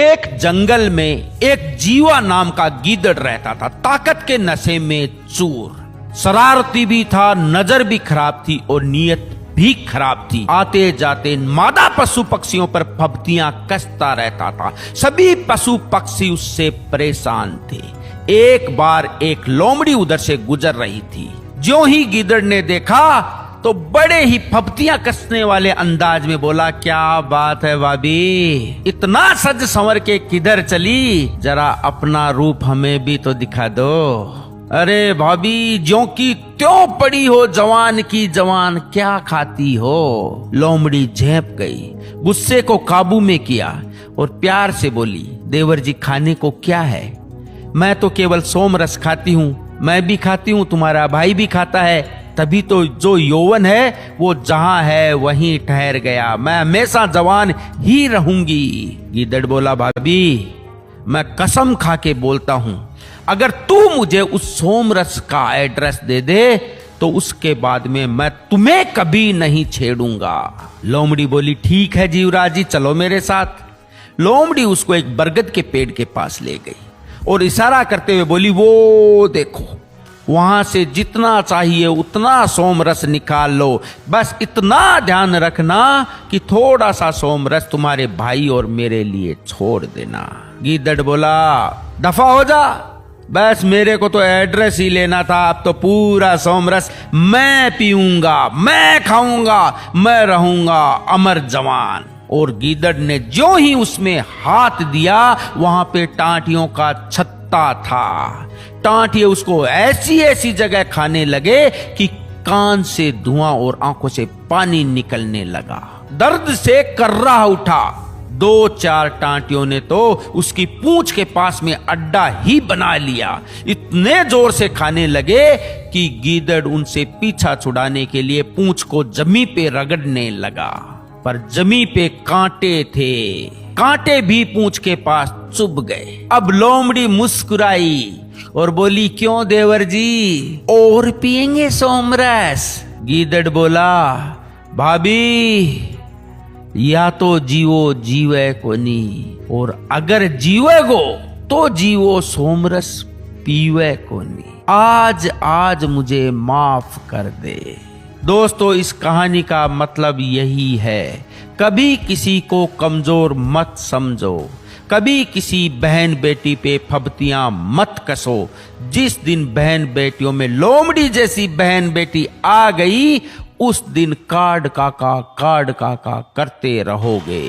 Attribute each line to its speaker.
Speaker 1: एक जंगल में एक जीवा नाम का गीदड़ रहता था, ताकत के नशे में चूर, शरारती भी था, नजर भी खराब थी और नीयत भी खराब थी। आते जाते मादा पशु पक्षियों पर फब्तियां कसता रहता था। सभी पशु पक्षी उससे परेशान थे। एक बार एक लोमड़ी उधर से गुजर रही थी। ज्यों ही गीदड़ ने देखा तो बड़े ही फब्तियां कसने वाले अंदाज में बोला, क्या बात है भाभी, इतना सज संवर के किधर चली, जरा अपना रूप हमें भी तो दिखा दो। अरे भाभी, ज्यों की त्यों पड़ी हो जवान की जवान, क्या खाती हो। लोमड़ी झेप गई, गुस्से को काबू में किया और प्यार से बोली, देवर जी खाने को क्या है, मैं तो केवल सोमरस खाती हूँ, मैं भी खाती हूँ, तुम्हारा भाई भी खाता है, तभी तो जो यौवन है वो जहां है वहीं ठहर गया, मैं हमेशा जवान ही रहूंगी। गीदड़ बोला, भाभी मैं कसम खा के बोलता हूं, अगर तू मुझे उस सोमरस का एड्रेस दे दे तो उसके बाद में मैं तुम्हें कभी नहीं छेड़ूंगा। लोमड़ी बोली, ठीक है जीवराज जी, चलो मेरे साथ। लोमड़ी उसको एक बरगद के पेड़ के पास ले गई और इशारा करते हुए बोली, वो देखो वहां से जितना चाहिए उतना सोमरस निकाल लो, बस इतना ध्यान रखना कि थोड़ा सा सोमरस तुम्हारे भाई और मेरे लिए छोड़ देना। गीदड़ बोला, दफा हो जा, बस मेरे को तो एड्रेस ही लेना था, अब तो पूरा सोमरस मैं पीऊंगा, मैं खाऊंगा, मैं रहूंगा अमर जवान। और गीदड़ ने ज्यों ही उसमें हाथ दिया वहां पे टांटियों का छत्ता था। टांटिए उसको ऐसी ऐसी जगह खाने लगे कि कान से धुआं और आंखों से पानी निकलने लगा। दर्द से कर्रा उठा। 2-4 टांटियों ने तो उसकी पूंछ के पास में अड्डा ही बना लिया। इतने जोर से खाने लगे कि गीदड़ उनसे पीछा छुड़ाने के लिए पूंछ को जमी पे रगड़ने लगा, पर जमी पे कांटे थे, कांटे भी पूंछ के पास चुभ गए। अब लोमड़ी मुस्कुराई और बोली, क्यों देवर जी, और पिएंगे सोमरस? गीदड़ बोला, भाभी या तो जीवो जीवे को नी, और अगर जीवे गो तो जीवो सोमरस पीवे को नी, आज मुझे माफ कर दे। दोस्तों, इस कहानी का मतलब यही है, कभी किसी को कमजोर मत समझो, कभी किसी बहन बेटी पे फब्तियां मत कसो। जिस दिन बहन बेटियों में लोमड़ी जैसी बहन बेटी आ गई, उस दिन कार्ड काका करते रहोगे।